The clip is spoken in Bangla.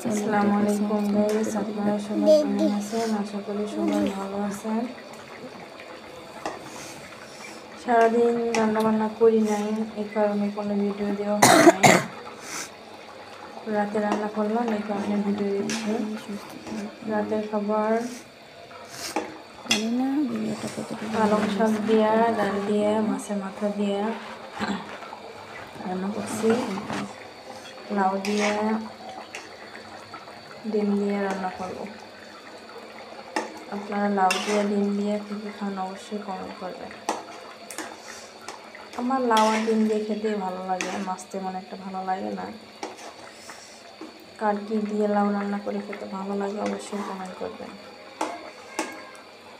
আসসালামু আলাইকুম গাইস, আপনারা সবাই কেমন আছেন? আশা করি সবাই ভালো আছেন। সারাদিন রান্নাবান্না করি নাই, এই কারণে কোনো ভিডিও দেওয়া হয় নাই। রাতে রান্না করলাম, এই কারণে ভিডিও দিচ্ছি। রাতের খাবার পালং শাক দিয়ে, ডাল দিয়ে, মাছের মাথা দিয়ে রান্না করছি। লাউ দিয়ে, ডিম দিয়ে রান্না করবো। আপনারা লাউ দিয়ে, ডিম দিয়ে কী কী খান অবশ্যই কমেন্ট করবেন। আমার লাউ আর ডিম দিয়ে খেতেই ভালো লাগে, মাছ তেমন একটা ভালো লাগে না। কার কী দিয়ে লাউ রান্না করে খেতে ভালো লাগে অবশ্যই কমেন্ট করবেন।